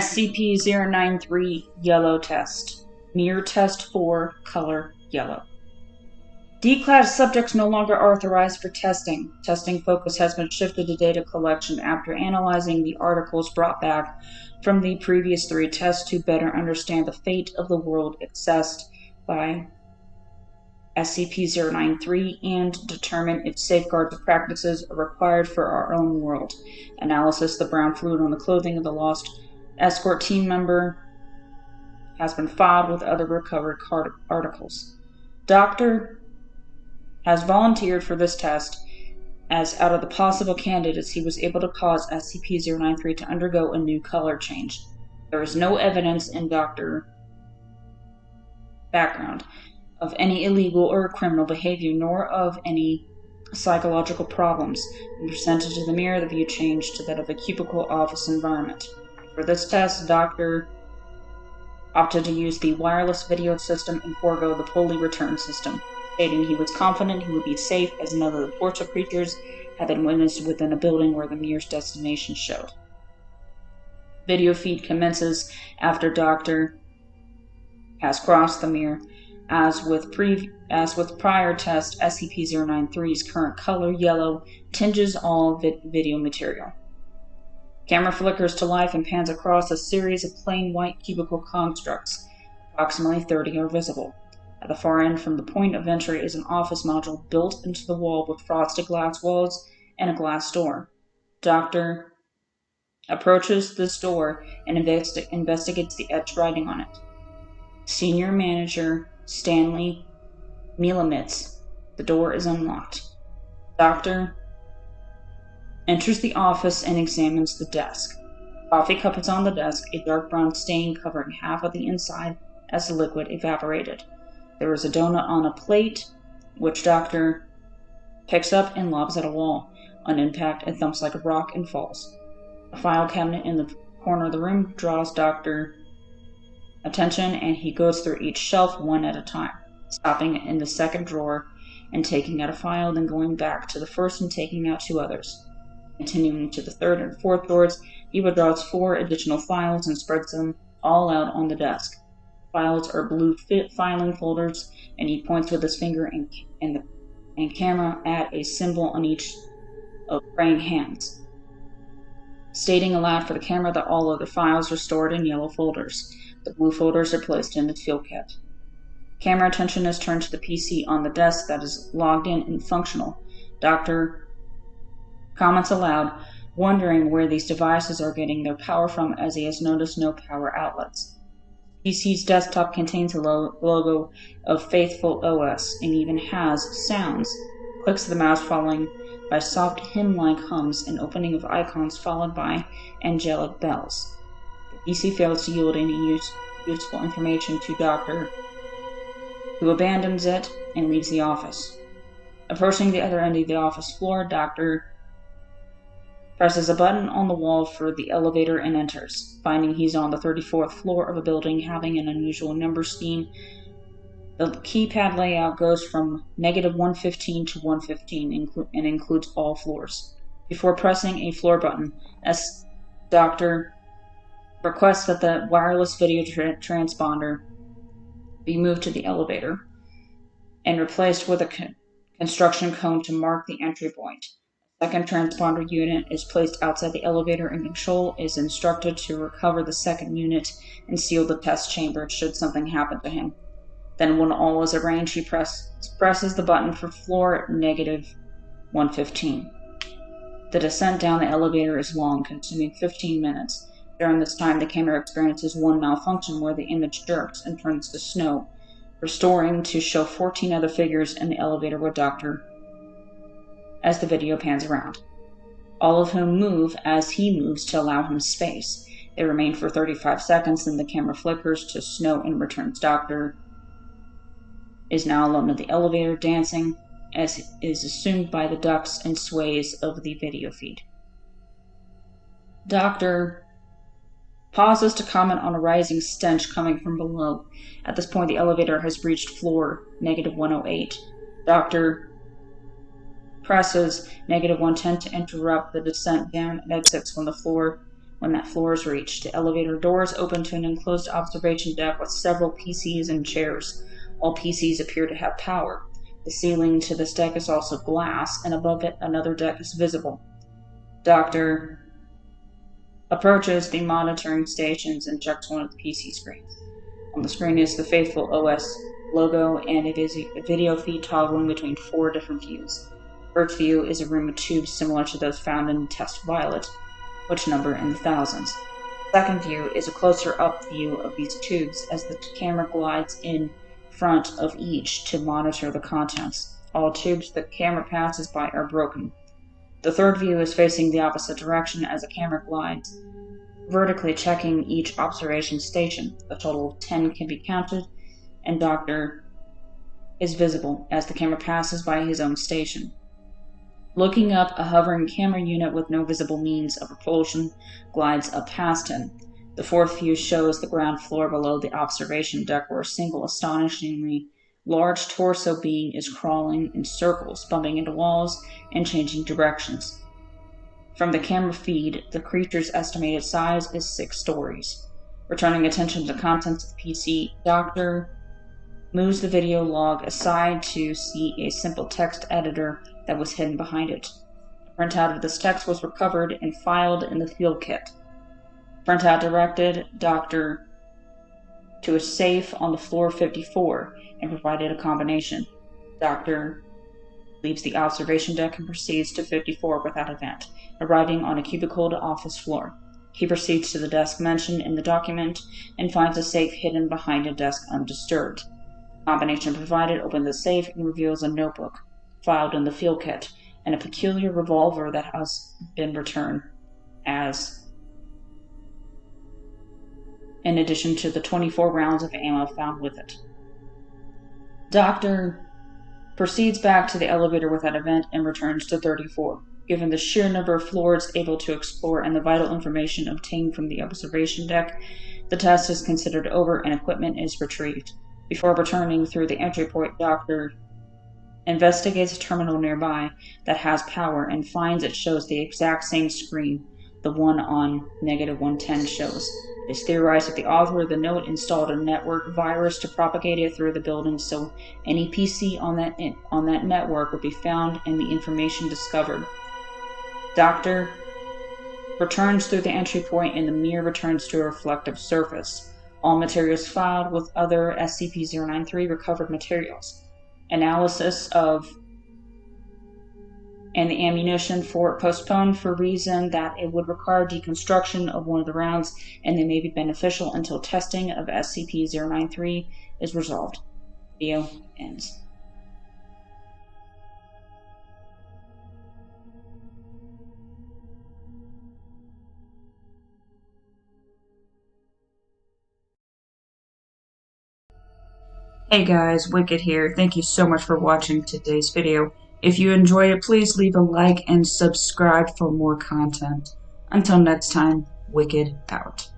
SCP-093 Yellow Test. Mirror Test 4, Color Yellow. D-Class subjects no longer authorized for testing. Testing focus has been shifted to data collection after analyzing the articles brought back from the previous 3 tests to better understand the fate of the world accessed by SCP-093 and determine if safeguards or practices are required for our own world. Analysis of the brown fluid on the clothing of the lost escort team member has been filed with other recovered articles. Dr. has volunteered for this test, as out of the possible candidates he was able to cause SCP-093 to undergo a new color change. There is no evidence in Dr. background of any illegal or criminal behavior, nor of any psychological problems. The percentage of the mirror, the view changed to that of a cubicle office environment. For this test, Dr. opted to use the wireless video system and forego the pulley return system, stating he was confident he would be safe as none of the portal creatures had been witnessed within a building where the mirror's destination showed. Video feed commences after Dr. has crossed the mirror. As with prior tests, SCP-093's current color yellow tinges all video material. Camera flickers to life and pans across a series of plain white cubicle constructs. Approximately 30 are visible. At the far end from the point of entry is an office module built into the wall with frosted glass walls and a glass door. Dr. approaches this door and investigates the etched writing on it. Senior Manager Stanley Milamitz. The door is unlocked. Dr. enters the office and examines the desk. A coffee cup is on the desk, a dark brown stain covering half of the inside as the liquid evaporated. There is a donut on a plate, which Dr. picks up and lobs at a wall. On impact, it thumps like a rock and falls. A file cabinet in the corner of the room draws Dr. attention, and he goes through each shelf one at a time, stopping in the second drawer and taking out a file, then going back to the first and taking out 2 others. Continuing to the third and fourth drawers, he withdraws 4 additional files and spreads them all out on the desk. Files are blue filing folders, and he points with his finger and camera at a symbol on each of praying hands, stating aloud for the camera that all other files are stored in yellow folders. The blue folders are placed in the fill kit. Camera attention is turned to the PC on the desk that is logged in and functional. Dr. comments aloud, wondering where these devices are getting their power from, as he has noticed no power outlets. PC's desktop contains a logo of Faithful OS and even has sounds, clicks of the mouse following by soft hymn-like hums, and opening of icons followed by angelic bells. The PC fails to yield any useful information to Dr., who abandons it and leaves the office. Approaching the other end of the office floor, Dr. presses a button on the wall for the elevator and enters. Finding he's on the 34th floor of a building having an unusual number scheme, the keypad layout goes from -115 to 115 and includes all floors. Before pressing a floor button, Dr. requests that the wireless video transponder be moved to the elevator and replaced with a construction cone to mark the entry point. A second transponder unit is placed outside the elevator, and Control is instructed to recover the second unit and seal the test chamber should something happen to him. Then, when all is arranged, he presses the button for floor -115. The descent down the elevator is long, consuming 15 minutes. During this time, the camera experiences one malfunction where the image jerks and turns to snow, restoring to show 14 other figures in the elevator with Dr. as the video pans around, all of whom move as he moves to allow him space. They remain for 35 seconds, then the camera flickers to snow and returns. Dr. is now alone in the elevator, dancing, as is assumed by the ducks and sways of the video feed. Dr. pauses to comment on a rising stench coming from below. At this point, the elevator has reached floor -108. Dr. presses -110 to interrupt the descent down and exits when the floor When that floor is reached, the elevator doors open to an enclosed observation deck with several PCs and chairs. All PCs appear to have power. The ceiling to this deck is also glass, and above it another deck is visible. Doctor approaches the monitoring stations and checks one of the PC screens. On the screen is the faithful OS logo and a video feed toggling between 4 different views. The first view is a room of tubes similar to those found in Test Violet, which number in the thousands. The second view is a closer-up view of these tubes as the camera glides in front of each to monitor the contents. All tubes the camera passes by are broken. The third view is facing the opposite direction as the camera glides, vertically checking each observation station. A total of 10 can be counted, and Doctor is visible as the camera passes by his own station. Looking up, a hovering camera unit with no visible means of propulsion glides up past him. The fourth view shows the ground floor below the observation deck where a single astonishingly large torso being is crawling in circles, bumping into walls and changing directions. From the camera feed, the creature's estimated size is 6 stories. Returning attention to the contents of the PC, Doctor moves the video log aside to see a simple text editor that was hidden behind it. A printout of this text was recovered and filed in the field kit. The printout directed Doctor to a safe on the floor 54 and provided a combination. Doctor leaves the observation deck and proceeds to 54 without event, arriving on a cubicled office floor. He proceeds to the desk mentioned in the document and finds a safe hidden behind a desk undisturbed. The combination provided opens the safe and reveals a notebook filed in the field kit and a peculiar revolver that has been returned in addition to the 24 rounds of ammo found with it. Doctor proceeds back to the elevator without event and returns to 34. Given the sheer number of floors able to explore and the vital information obtained from the observation deck, the test is considered over and equipment is retrieved. Before returning through the entry point, Doctor investigates a terminal nearby that has power and finds it shows the exact same screen the one on -110 shows. It is theorized that the author of the note installed a network virus to propagate it through the building so any PC on that network would be found and the information discovered. Doctor returns through the entry point and the mirror returns to a reflective surface. All materials filed with other SCP-093 recovered materials. Analysis of and the ammunition for postponed for reason that it would require deconstruction of one of the rounds and they may be beneficial until testing of SCP-093 is resolved. Video ends. Hey guys, Wicked here. Thank you so much for watching today's video. If you enjoyed it, please leave a like and subscribe for more content. Until next time, Wicked out.